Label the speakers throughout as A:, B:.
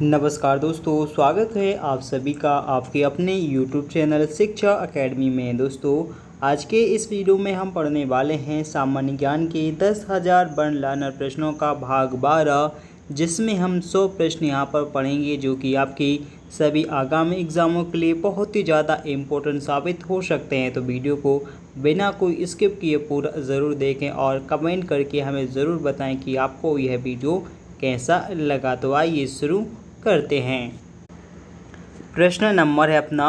A: नमस्कार दोस्तों, स्वागत है आप सभी का आपके अपने YouTube चैनल शिक्षा अकेडमी में। दोस्तों, आज के इस वीडियो में हम पढ़ने वाले हैं सामान्य ज्ञान के 10,000 वन लाइनर प्रश्नों का भाग 12, जिसमें हम 100 प्रश्न यहाँ पर पढ़ेंगे जो कि आपके सभी आगामी एग्ज़ामों के लिए बहुत ही ज़्यादा इम्पोर्टेंट साबित हो सकते हैं। तो वीडियो को बिना कोई स्किप किए पूरा ज़रूर देखें और कमेंट करके हमें ज़रूर बताएं कि आपको यह वीडियो कैसा लगा। तो आइए शुरू करते हैं। प्रश्न नंबर है अपना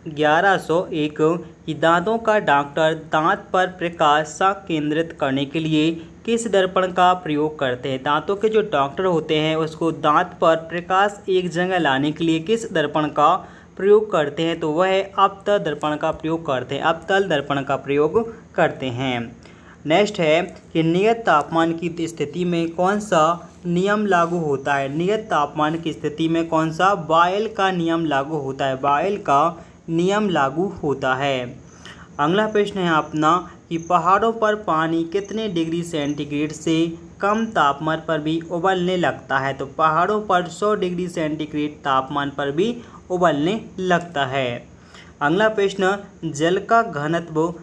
A: 1101 कि दांतों का डॉक्टर दांत पर प्रकाश केंद्रित करने के लिए किस दर्पण का प्रयोग करते हैं। दांतों के जो डॉक्टर होते हैं उसको दांत पर प्रकाश एक जगह लाने के लिए किस दर्पण का प्रयोग करते हैं, तो वह अवतल दर्पण का प्रयोग करते हैं। अवतल दर्पण का प्रयोग करते हैं। नेक्स्ट है कि नियत तापमान की स्थिति में कौन सा नियम लागू होता है। नियत तापमान की स्थिति में कौन सा बॉयल का नियम लागू होता है। बॉयल का नियम लागू होता है। अगला प्रश्न है अपना कि पहाड़ों पर पानी कितने डिग्री सेंटीग्रेड से कम तापमान पर भी उबलने लगता है। तो पहाड़ों पर 100 डिग्री सेंटीग्रेड तापमान पर भी उबलने लगता है। अगला प्रश्न, जल का घनत्व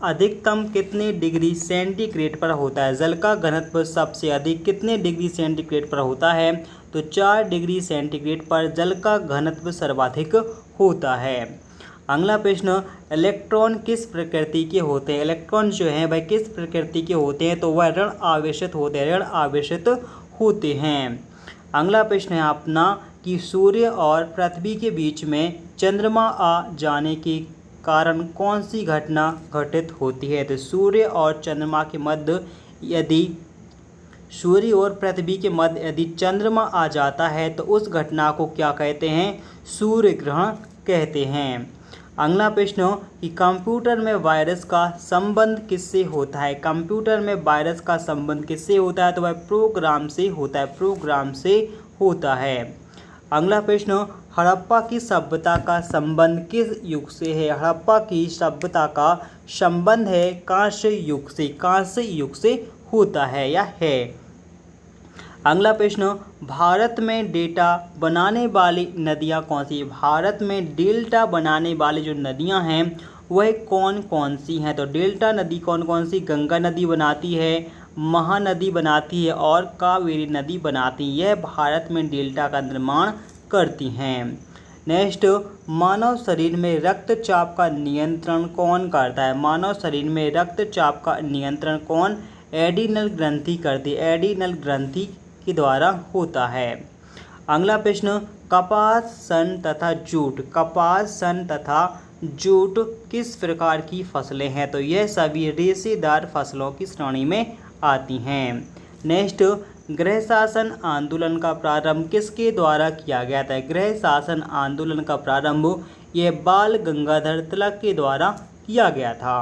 A: अधिकतम कितने डिग्री सेंटीग्रेड पर होता है। जल का घनत्व सबसे अधिक कितने डिग्री सेंटीग्रेड पर होता है, तो 4 डिग्री सेंटीग्रेड पर जल का घनत्व सर्वाधिक होता है। अगला प्रश्न, इलेक्ट्रॉन किस प्रकृति के होते हैं। इलेक्ट्रॉन जो हैं वह किस प्रकृति के होते हैं, तो वह ऋण आवेशित होते हैं। ऋण आवेशित होते हैं। अगला प्रश्न है अपना कि सूर्य और पृथ्वी के बीच में चंद्रमा आ जाने के कारण कौन सी घटना घटित होती है। तो सूर्य और चंद्रमा के मध्य यदि सूर्य और पृथ्वी के मध्य यदि चंद्रमा आ जाता है तो उस घटना को क्या कहते हैं, सूर्य ग्रहण कहते हैं। अगला प्रश्न कि कंप्यूटर में वायरस का संबंध किससे होता है। कंप्यूटर में वायरस का संबंध किससे होता है, तो वह प्रोग्राम से होता है। प्रोग्राम से होता है। अगला प्रश्न, हड़प्पा की सभ्यता का संबंध किस युग से है। हड़प्पा की सभ्यता का संबंध है कांस्य युग से। कांस्य युग से होता है या है। अगला प्रश्न, भारत में डेल्टा बनाने वाली नदियां कौन सी। भारत में डेल्टा बनाने वाली जो नदियां हैं वह कौन कौन सी हैं। तो डेल्टा नदी कौन कौन सी, गंगा नदी बनाती है, महानदी बनाती है और कावेरी नदी बनाती है। यह भारत में डेल्टा का निर्माण करती हैं। नेक्स्ट, मानव शरीर में रक्तचाप का नियंत्रण कौन करता है। मानव शरीर में रक्तचाप का नियंत्रण कौन, एडिनल ग्रंथि करती है। एडिनल ग्रंथि के द्वारा होता है। अगला प्रश्न, कपास, सन तथा जूट। कपास, सन तथा जूट किस प्रकार की फसलें हैं, तो यह सभी रेशेदार फसलों की श्रेणी में आती हैं। नेक्स्ट, गृह शासन आंदोलन का प्रारंभ किसके द्वारा किया गया था। गृह शासन आंदोलन का प्रारंभ यह बाल गंगाधर तिलक के द्वारा किया गया था।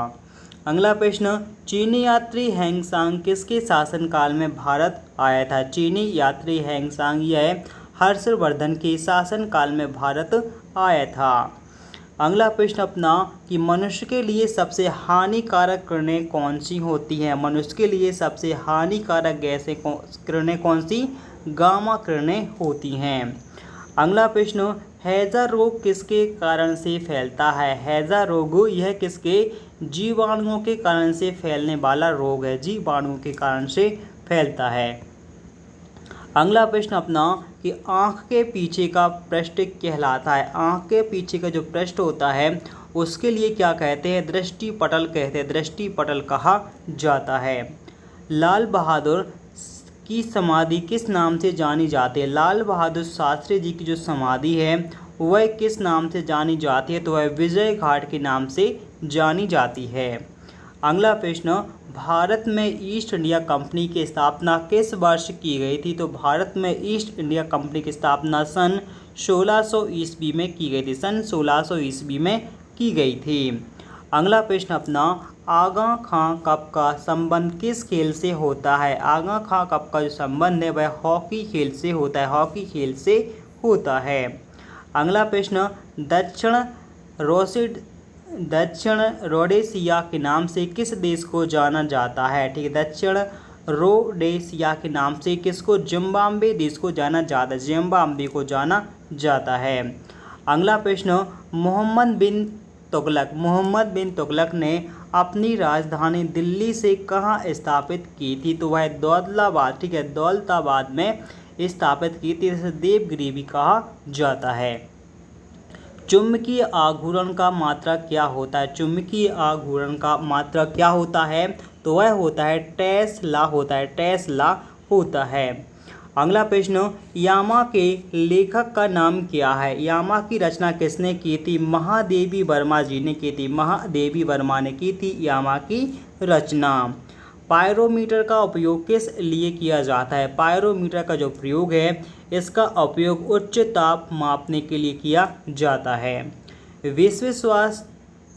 A: अगला प्रश्न, चीनी यात्री हैंगसांग किसके शासनकाल में भारत आया था। चीनी यात्री हैंगसांग यह हर्षवर्धन के शासनकाल में भारत आया था। अगला प्रश्न अपना कि मनुष्य के लिए सबसे हानिकारक किरणें कौन सी होती हैं। मनुष्य के लिए सबसे हानिकारक गैसें किरणें कौन सी, गामा किरणें होती हैं। अगला प्रश्न, हैजा रोग किसके कारण से फैलता है। हैजा रोग यह किसके, जीवाणुओं के कारण से फैलने वाला रोग है। जीवाणुओं के कारण से फैलता है। अगला प्रश्न अपना कि आँख के पीछे का पृष्ठ कहलाता है। आँख के पीछे का जो पृष्ठ होता है उसके लिए क्या कहते हैं, दृष्टिपटल कहते हैं। दृष्टिपटल कहा जाता है। लाल बहादुर की समाधि किस नाम से जानी जाती है। लाल बहादुर शास्त्री जी की जो समाधि है वह किस नाम से जानी जाती है, तो वह विजय घाट के नाम से जानी जाती है। अगला प्रश्न, भारत में ईस्ट इंडिया कंपनी की स्थापना किस वर्ष की गई थी। तो भारत में ईस्ट इंडिया कंपनी की स्थापना सन 1600 ईस्वी में की गई थी। सन 1600 ईस्वी में की गई थी। अगला प्रश्न अपना, आगा खां कप का संबंध किस खेल से होता है। आगा खां कप का जो संबंध है वह हॉकी खेल से होता है। हॉकी खेल से होता है। अगला प्रश्न, दक्षिण रोडेशिया के नाम से किस देश को जाना जाता है। ठीक है, दक्षिण रोडेशिया के नाम से किसको जिम्बाब्वे देश को जाना जाता है, जिम्बाब्वे को जाना जाता है। अगला प्रश्न, मोहम्मद बिन तुगलक ने अपनी राजधानी दिल्ली से कहाँ स्थापित की थी, तो वह दौलताबाद, ठीक है, दौलताबाद में स्थापित की थी, इसे देवगिरी भी कहा जाता है। चुंबकीय आघूर्ण का मात्रक क्या होता है, चुंबकीय आघूर्ण का मात्रक क्या होता है, तो वह होता है टेस्ला होता है, टेस्ला होता है। अगला प्रश्न, यामा के लेखक का नाम क्या है, यामा की रचना किसने की थी, महादेवी वर्मा जी ने की थी, महादेवी वर्मा ने की थी यामा की रचना। पायरोमीटर का उपयोग किस लिए किया जाता है, पायरोमीटर का जो प्रयोग है इसका उपयोग उच्च ताप मापने के लिए किया जाता है। विश्व स्वास्थ्य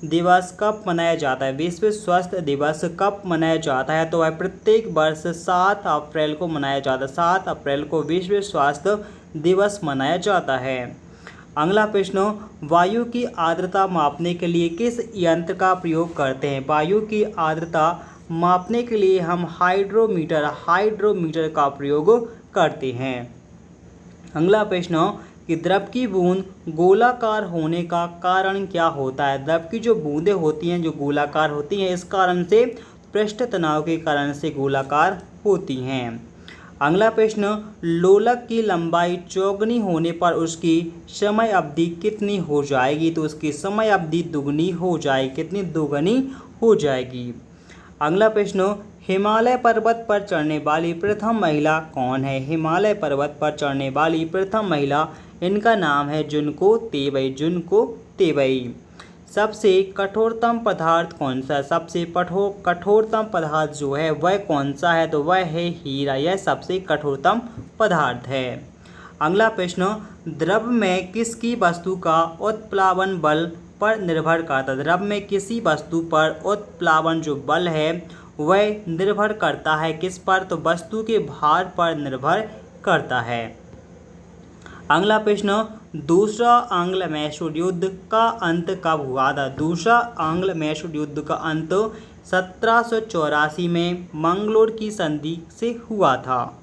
A: दिवस कब मनाया जाता है, विश्व स्वास्थ्य दिवस कब मनाया जाता है, तो वह प्रत्येक वर्ष 7 अप्रैल को मनाया जाता है, 7 अप्रैल को विश्व स्वास्थ्य दिवस मनाया जाता है। अगला प्रश्न, वायु की आर्द्रता मापने के लिए किस यंत्र का प्रयोग करते हैं, वायु की आर्द्रता मापने के लिए हम हाइड्रोमीटर का प्रयोग करते हैं। अगला प्रश्न, कि द्रव की बूंद गोलाकार होने का कारण क्या होता है, द्रव की जो बूंदें होती हैं जो गोलाकार होती हैं इस कारण से पृष्ठ तनाव के कारण से गोलाकार होती हैं। अगला प्रश्न, लोलक की लंबाई चौगुनी होने पर उसकी समय अवधि कितनी हो जाएगी, तो उसकी समय अवधि दुगनी हो जाएगी, कितनी, दुगनी हो जाएगी। अगला प्रश्न, हिमालय पर्वत पर चढ़ने वाली प्रथम महिला कौन है, हिमालय पर्वत पर चढ़ने वाली प्रथम महिला, इनका नाम है जुनको तेवई, जुनको तेवई। सबसे कठोरतम पदार्थ कौन सा है, सबसे कठोरतम पदार्थ जो है वह कौन सा है, तो वह है हीरा, यह सबसे कठोरतम पदार्थ है। अगला प्रश्न, द्रव में किसकी वस्तु का उत्प्लावन बल पर निर्भर करता है, द्रव में किसी वस्तु पर उत्प्लावन जो बल है वह निर्भर करता है किस पर, तो वस्तु के भार पर निर्भर करता है। अगला प्रश्न, दूसरा आंग्ल मैसूर युद्ध का अंत कब हुआ था, दूसरा आंग्ल मैसूर युद्ध का अंत 1784 में मंगलोर की संधि से हुआ था।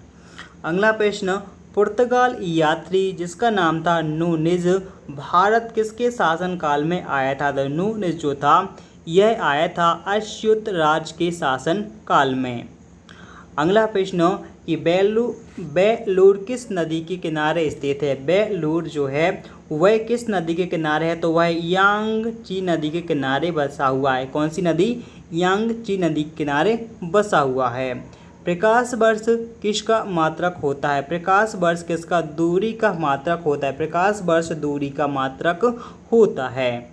A: अगला प्रश्न, पुर्तगाल यात्री जिसका नाम था नूनिज भारत किसके शासनकाल में आया था, तो नूनिज जो था यह आया था अश्युत राज के शासन काल में। अगला प्रश्न, कि बेलूर किस नदी के किनारे स्थित है, बेलूर जो है वह किस नदी के किनारे है, तो वह यांगची नदी के किनारे बसा हुआ है, कौन सी नदी, यांगची नदी के किनारे बसा हुआ है। प्रकाश वर्ष किसका मात्रक होता है, प्रकाश वर्ष किसका, दूरी का मात्रक होता है, प्रकाश वर्ष दूरी का मात्रक होता है।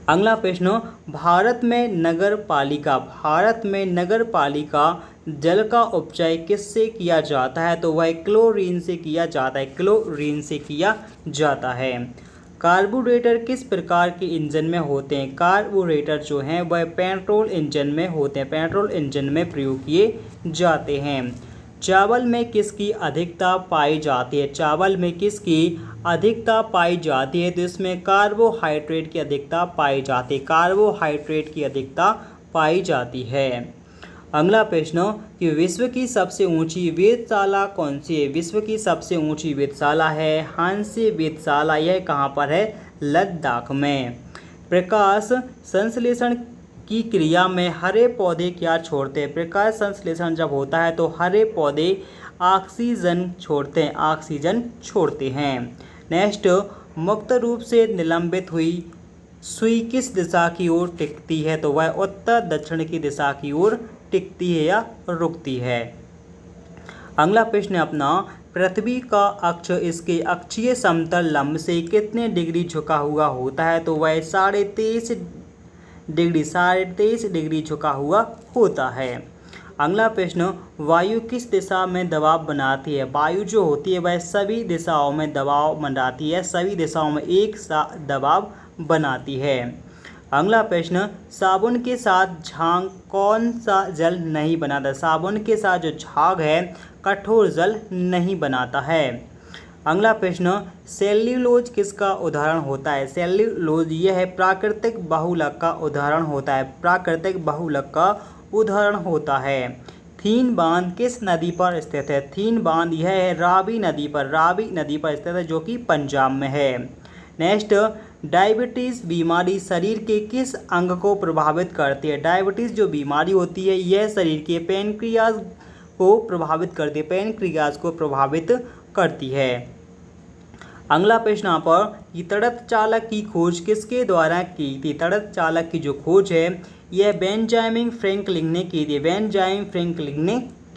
A: अगला प्रश्न, भारत में नगर पालिका जल का उपचय किससे किया जाता है, तो वह क्लोरीन से किया जाता है, क्लोरीन से किया जाता है। कार्बोरेटर किस प्रकार के इंजन में होते हैं, कार्बोरेटर जो हैं वह पेट्रोल इंजन में होते हैं, पेट्रोल इंजन में प्रयोग किए जाते हैं। चावल में किसकी अधिकता पाई जाती है, चावल में किसकी अधिकता पाई जाती है, तो इसमें कार्बोहाइड्रेट की अधिकता पाई जाती है, कार्बोहाइड्रेट की अधिकता पाई जाती है। अगला प्रश्न, कि विश्व की सबसे ऊंची वेधशाला कौन सी है, विश्व की सबसे ऊंची वेधशाला है हांसे वेधशाला, यह कहाँ पर है, लद्दाख में। प्रकाश संश्लेषण की क्रिया में हरे पौधे क्या छोड़ते हैं, प्रकाश संश्लेषण जब होता है तो हरे पौधे ऑक्सीजन छोड़ते हैं, ऑक्सीजन छोड़ते हैं। नेक्स्ट, मुक्त रूप से निलंबित हुई सुई किस दिशा की ओर टिकती है, तो वह उत्तर दक्षिण की दिशा की ओर टिकती है या रुकती है। अगला प्रश्न अपना, पृथ्वी का अक्ष इसके अक्षीय समतल लंब से कितने डिग्री झुका हुआ होता है, तो वह 23.5 डिग्री झुका हुआ होता है। अगला प्रश्न, वायु किस दिशा में दबाव बनाती है, वायु जो होती है वह सभी दिशाओं में दबाव बनाती है, सभी दिशाओं में एक सा दबाव बनाती है। अगला प्रश्न, साबुन के साथ झाग कौन सा जल नहीं बनाता, साबुन के साथ जो झाग है कठोर जल नहीं बनाता है। अगला प्रश्न, सेल्यूलोज किसका उदाहरण होता है, सेल्यूलोज यह है प्राकृतिक बहुलक का उदाहरण होता है, प्राकृतिक बहुलक का उदाहरण होता है। थीन बांध किस नदी पर स्थित है? थीन बांध यह है रावी नदी पर स्थित है, जो कि पंजाब में है। नेक्स्ट, डायबिटीज़ बीमारी शरीर के किस अंग को प्रभावित करती है? डायबिटीज़ जो बीमारी होती है यह शरीर के पैनक्रियाज को प्रभावित करती है। अगला प्रश्न यहाँ पर कि तड़प चालक की खोज किसके द्वारा की थी? तड़प चालक की जो खोज है यह बेंजामिन फ्रैंकलिन ने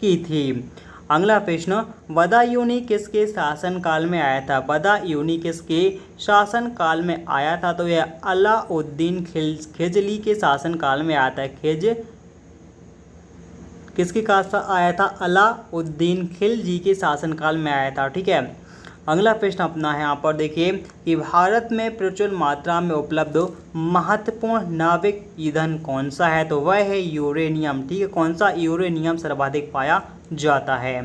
A: की थी। अगला प्रश्न, बदायूंनी किसके शासनकाल में आया था? बदायूंनी किसके शासनकाल में आया था? तो यह अलाउद्दीन खिलजी के शासनकाल में आया था। किसके काल आया था? अलाउद्दीन खिलजी के शासनकाल में आया था। ठीक है। अगला प्रश्न अपना है यहाँ पर देखिए कि भारत में प्रचुर मात्रा में उपलब्ध महत्वपूर्ण नाविक ईंधन कौन सा है? तो वह है यूरेनियम। ठीक है, कौन सा? यूरेनियम सर्वाधिक पाया जाता है।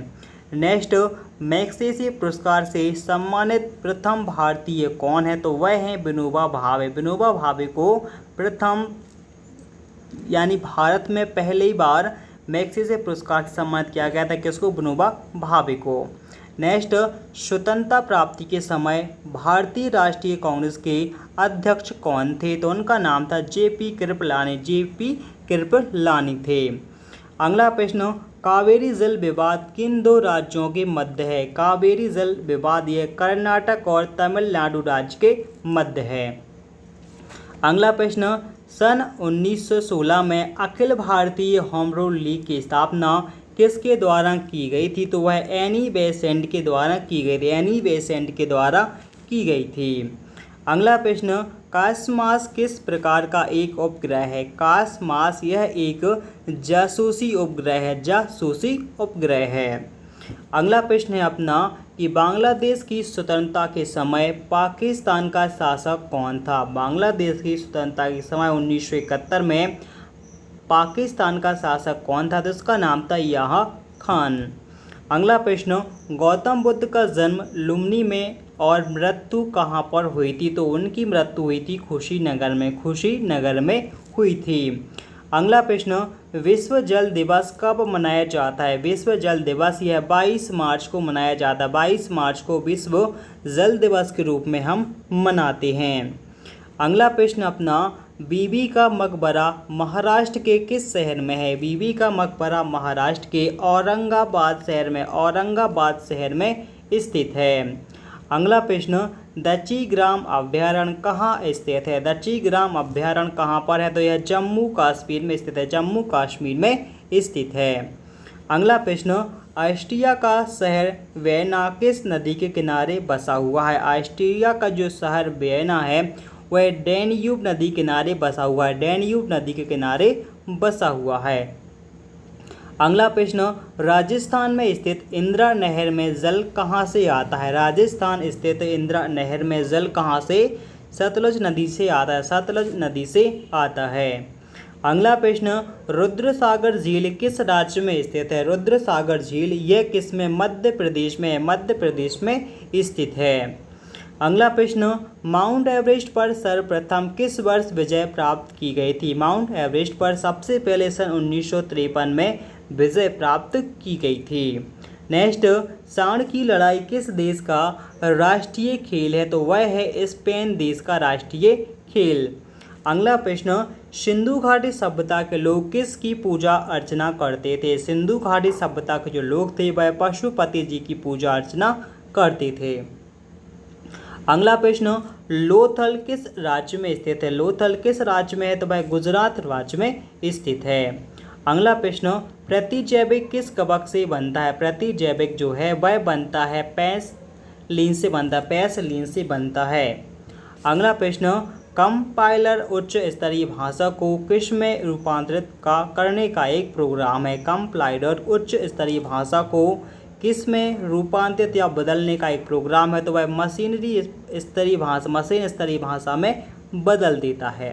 A: नेक्स्ट, मैग्सेसे पुरस्कार से सम्मानित प्रथम भारतीय कौन है? तो वह है विनोबा भावे। विनोबा भावे को प्रथम यानी भारत में पहली बार मैग्सेसे पुरस्कार से सम्मानित किया गया था। किसको? विनोबा भावे को। नेक्स्ट, स्वतंत्रता प्राप्ति के समय भारतीय राष्ट्रीय कांग्रेस के अध्यक्ष कौन थे? तो उनका नाम था जेपी कृपलानी थे। अगला प्रश्न, कावेरी जल विवाद किन दो राज्यों के मध्य है? कावेरी जल विवाद यह कर्नाटक और तमिलनाडु राज्य के मध्य है। अगला प्रश्न, सन 1916 में Akhil Bharatiya home rule league की स्थापना किसके द्वारा की गई थी? तो वह एनी बेसेंट के द्वारा की गई थी। अगला प्रश्न, कासमास किस प्रकार का एक उपग्रह है? कासमास यह एक जासूसी उपग्रह है। अगला प्रश्न है अपना कि बांग्लादेश की स्वतंत्रता के समय पाकिस्तान का शासक कौन था? बांग्लादेश की स्वतंत्रता के समय 1971 में पाकिस्तान का शासक कौन था? तो उसका नाम था याह खान। अगला प्रश्न, गौतम बुद्ध का जन्म लुम्बिनी में और मृत्यु कहाँ पर हुई थी? तो उनकी मृत्यु हुई थी कुशीनगर में हुई थी। अगला प्रश्न, विश्व जल दिवस कब मनाया जाता है? विश्व जल दिवस यह 22 मार्च को मनाया जाता है। 22 मार्च को विश्व जल दिवस के रूप में हम मनाते हैं। अगला प्रश्न अपना, बीबी का मकबरा महाराष्ट्र के किस शहर में है? बीबी का मकबरा महाराष्ट्र के औरंगाबाद शहर में स्थित है। अगला प्रश्न, दच्चीग्राम अभ्यारण्य कहाँ स्थित है? दच्चीग्राम अभ्यारण्य कहाँ पर है? तो यह जम्मू कश्मीर में स्थित है। अगला प्रश्न, ऑस्ट्रिया का शहर वियना किस नदी के किनारे बसा हुआ है? ऑस्ट्रिया का जो शहर वियना है वह डैन्यूब नदी के किनारे बसा हुआ है। अगला प्रश्न, राजस्थान में स्थित इंदिरा नहर में जल कहाँ से आता है? राजस्थान स्थित इंदिरा नहर में जल कहाँ से? सतलुज नदी से आता है। अगला प्रश्न, रुद्रसागर झील किस राज्य में स्थित है? रुद्रसागर झील यह किस में? मध्य प्रदेश में स्थित है। अगला प्रश्न, माउंट एवरेस्ट पर सर्वप्रथम किस वर्ष विजय प्राप्त की गई थी? माउंट एवरेस्ट पर सबसे पहले सन 1953 में विजय प्राप्त की गई थी। नेक्स्ट, सांड की लड़ाई किस देश का राष्ट्रीय खेल है? तो वह है स्पेन देश का राष्ट्रीय खेल। अगला प्रश्न, सिंधु घाटी सभ्यता के लोग किसकी पूजा अर्चना करते थे? सिंधु घाटी सभ्यता के जो लोग थे वह पशुपति जी की पूजा अर्चना करते थे। अगला प्रश्न, लोथल किस राज्य में स्थित है? लोथल किस राज्य में है? तो वह गुजरात राज्य में स्थित है। अगला प्रश्न, प्रतिजैविक किस कवक से बनता है? प्रतिजैविक जो है वह बनता है पैसिलिन से बनता है। अगला प्रश्न, कंपाइलर उच्च स्तरीय भाषा को किस में रूपांतरित करने का एक प्रोग्राम है? कंपाइलर उच्च स्तरीय भाषा को किस में रूपांतरित या बदलने का एक प्रोग्राम है? तो वह मशीन स्तरीय भाषा में बदल देता है।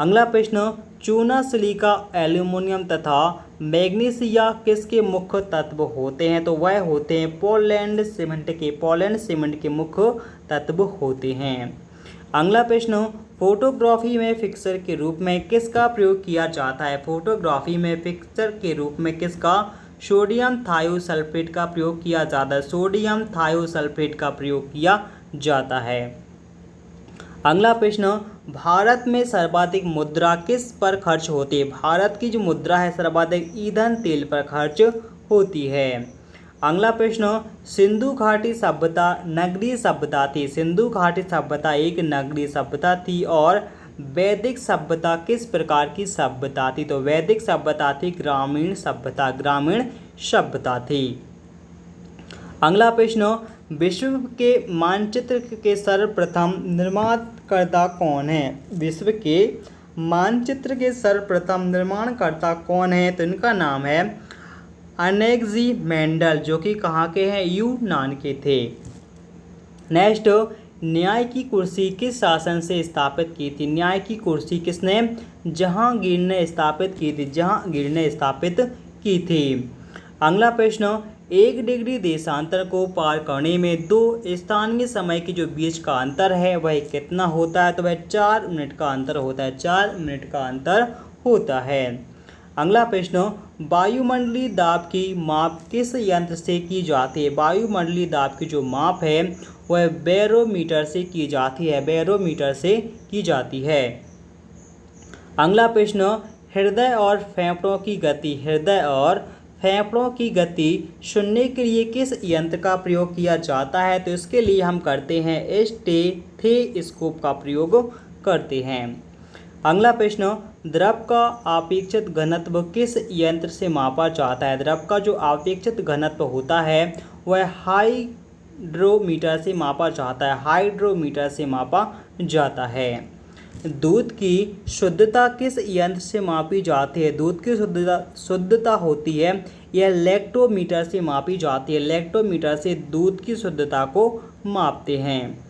A: अगला प्रश्न, चूना, सिलिका, एल्यूमिनियम तथा मैग्नीशिया किसके मुख्य तत्व होते हैं? तो वह होते हैं पोलैंड सीमेंट के मुख्य तत्व होते हैं। अगला प्रश्न, फोटोग्राफी में फिक्सर के रूप में किसका प्रयोग किया जाता है? फोटोग्राफी में फिक्सर के रूप में किसका? सोडियम थायोसल्फेट का प्रयोग किया जाता है। सोडियम थायोसल्फेट का प्रयोग किया जाता है। अगला प्रश्न, भारत में सर्वाधिक मुद्रा किस पर खर्च होती है? भारत की जो मुद्रा है सर्वाधिक ईंधन तेल पर खर्च होती है। अगला प्रश्न, सिंधु घाटी सभ्यता नगरीय सभ्यता थी। सिंधु घाटी सभ्यता एक नगरीय सभ्यता थी और वैदिक सभ्यता किस प्रकार की सभ्यता थी? तो वैदिक सभ्यता थी ग्रामीण सभ्यता, ग्रामीण सभ्यता थी। अगला प्रश्न, विश्व के मानचित्र के सर्वप्रथम निर्माणकर्ता कौन है? विश्व के मानचित्र के सर्वप्रथम निर्माणकर्ता कौन है? तो इनका नाम है अलेक्जेंडर, जो कि कहाँ के हैं? यूनान के थे। नेक्स्ट, न्याय की कुर्सी किस शासन से स्थापित की थी? न्याय की कुर्सी किसने? जहांगीर ने स्थापित की थी। जहांगीर ने स्थापित की थी। अगला प्रश्न, 1 डिग्री देशांतर को पार करने में 2 स्थानीय समय के जो बीच का अंतर है वह कितना होता है? तो वह 4 मिनट का अंतर होता है। 4 मिनट का अंतर होता है। अगला प्रश्न, वायुमंडलीय दाब की माप किस यंत्र से की जाती है? वायुमंडलीय दाब की जो माप है वह बैरोमीटर से की जाती है। बैरोमीटर से की जाती है। अगला प्रश्न, हृदय और फेफड़ों की गति, हृदय और फेफड़ों की गति सुनने के लिए किस यंत्र का प्रयोग किया जाता है? तो इसके लिए हम करते हैं स्टेथोस्कोप का प्रयोग करते हैं। अगला प्रश्न, द्रव का अपेक्षित घनत्व किस यंत्र से मापा जाता है? द्रव का जो अपेक्षित घनत्व होता है वह हाइड्रोमीटर से मापा जाता है। हाइड्रोमीटर से मापा जाता है। दूध की शुद्धता किस यंत्र से मापी जाती है? दूध की शुद्धता होती है यह लैक्टोमीटर से मापी जाती है। लैक्टोमीटर से दूध की शुद्धता को मापते हैं।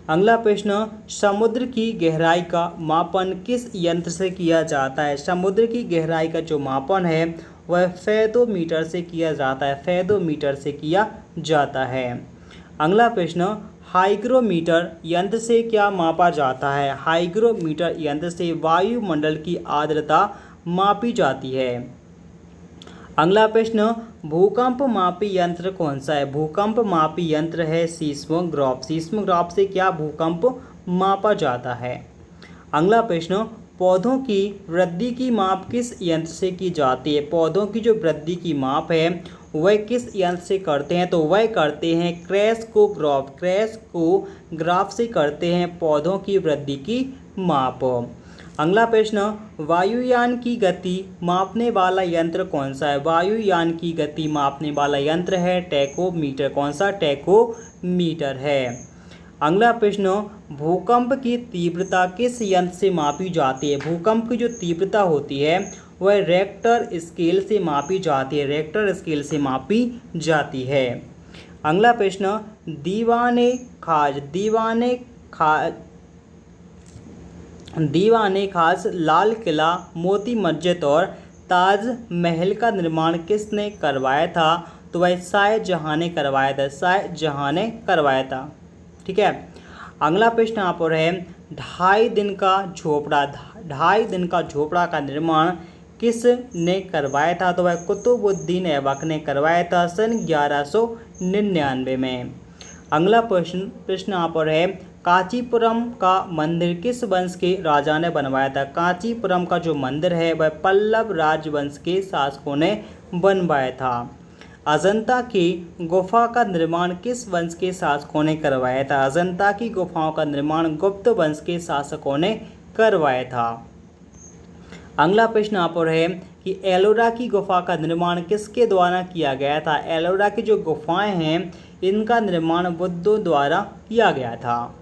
A: अगला प्रश्न, समुद्र की गहराई का मापन किस यंत्र से किया जाता है? समुद्र की गहराई का जो मापन है वह फेदोमीटर से किया जाता है। फेदोमीटर से किया जाता है। अगला प्रश्न, हाइग्रोमीटर यंत्र से क्या मापा जाता है? हाइग्रोमीटर यंत्र से वायुमंडल की आर्द्रता मापी जाती है। अगला प्रश्न, भूकंप मापी यंत्र कौन सा है? भूकंप मापी यंत्र है सीस्मोग्राफ। सीस्मोग्राफ से क्या भूकंप मापा जाता है। अगला प्रश्न, पौधों की वृद्धि की माप किस यंत्र से की जाती है? पौधों की जो वृद्धि की माप है वह किस यंत्र से करते हैं? तो वह करते हैं क्रेस्कोग्राफ। क्रेस्कोग्राफ से करते हैं पौधों की वृद्धि की माप। अगला प्रश्न, वायुयान की गति मापने वाला यंत्र कौन सा है? वायुयान की गति मापने वाला यंत्र है टैकोमीटर। कौन सा? टैकोमीटर है। अगला प्रश्न, भूकंप की तीव्रता किस यंत्र से मापी जाती है? भूकंप की जो तीव्रता होती है वह रेक्टर स्केल से मापी जाती है। रेक्टर स्केल से मापी जाती है। अगला प्रश्न, दीवाने खास, लाल किला, मोती मस्जिद और ताजमहल का निर्माण किसने करवाया था? तो वह शाहजहां ने करवाया था। शाहजहां ने करवाया था। ठीक है। अगला प्रश्न यहाँ पर है, 2.5 दिन का झोपड़ा। 2.5 दिन का झोपड़ा का निर्माण किसने करवाया था? तो वह कुतुबुद्दीन ऐबक ने करवाया था सन 1199 में। अगला प्रश्न यहाँ पर है, कांचीपुरम का मंदिर किस वंश के राजा ने बनवाया था? कांचीपुरम का जो मंदिर है वह पल्लव राजवंश के शासकों ने बनवाया था। अजंता की गुफा का निर्माण किस वंश के शासकों ने करवाया था? अजंता की गुफाओं का निर्माण गुप्त वंश के शासकों ने करवाया था। अगला प्रश्न यहाँ पर है कि एलोरा की गुफा का निर्माण किसके द्वारा किया गया था? एलोरा की जो गुफाएं हैं इनका निर्माण बुद्धों द्वारा किया गया था।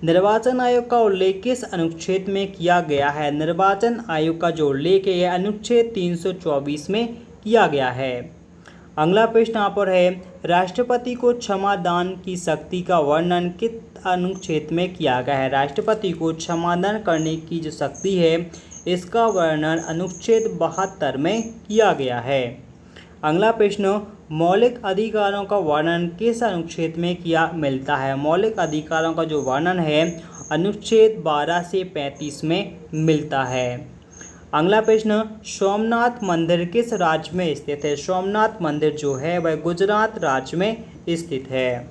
A: निर्वाचन आयोग का उल्लेख किस अनुच्छेद में किया गया है? निर्वाचन आयोग का जो उल्लेख है अनुच्छेद 324 में किया गया है। अगला प्रश्न यहाँ पर है, राष्ट्रपति को क्षमा दान की शक्ति का वर्णन किस अनुच्छेद में किया गया है? राष्ट्रपति को क्षमादान करने की जो शक्ति है इसका वर्णन अनुच्छेद 72 में किया गया है। अगला प्रश्न, मौलिक अधिकारों का वर्णन किस अनुच्छेद में किया मिलता है? मौलिक अधिकारों का जो वर्णन है अनुच्छेद 12 से 35 में मिलता है। अगला प्रश्न, सोमनाथ मंदिर किस राज्य में स्थित है? सोमनाथ मंदिर जो है वह गुजरात राज्य में स्थित है।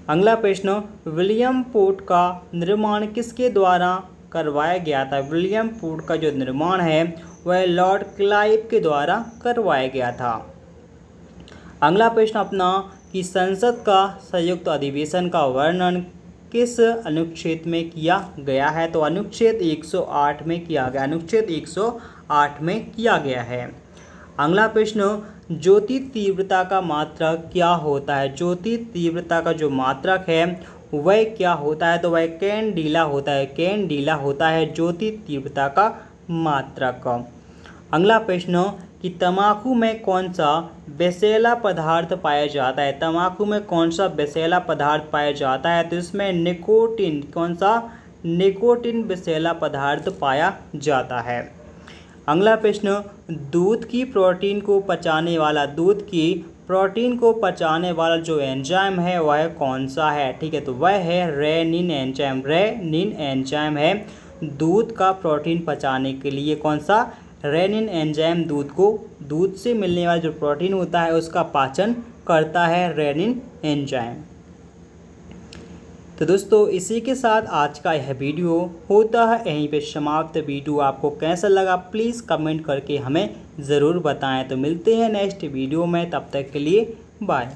A: अगला प्रश्न, विलियम पोर्ट का निर्माण किसके द्वारा करवाया गया था? विलियम पोर्ट का जो निर्माण है वह लॉर्ड क्लाइव के द्वारा करवाया गया था। अगला प्रश्न अपना कि संसद का संयुक्त अधिवेशन का वर्णन किस अनुच्छेद में किया गया है? तो अनुच्छेद 108 में किया गया, अनुच्छेद 108 में किया गया है। अगला प्रश्न, ज्योति तीव्रता का मात्रक क्या होता है? ज्योति तीव्रता का जो मात्रक है वह क्या होता है? तो वह कैंडिला होता है, कैंडिला होता है ज्योति तीव्रता का मात्रक। अगला प्रश्न कि तंबाकू में कौन सा विषैला पदार्थ पाया जाता है? तंबाकू में कौन सा विषैला पदार्थ पाया जाता है? तो इसमें निकोटिन, कौन सा? निकोटिन विषैला पदार्थ पाया जाता है। अगला प्रश्न, दूध की प्रोटीन को पचाने वाला, दूध की प्रोटीन को पचाने वाला जो एंजाइम है वह कौन सा है? ठीक है, तो वह है रेनिन एंजाइम, रेनिन एंजाइम है दूध का प्रोटीन पचाने के लिए। कौन सा? रेनिन एंजाइम दूध से मिलने वाला जो प्रोटीन होता है उसका पाचन करता है रेनिन एंजाइम। तो दोस्तों इसी के साथ आज का यह वीडियो होता है यहीं पे समाप्त। वीडियो आपको कैसा लगा प्लीज़ कमेंट करके हमें ज़रूर बताएं। तो मिलते हैं नेक्स्ट वीडियो में, तब तक के लिए बाय।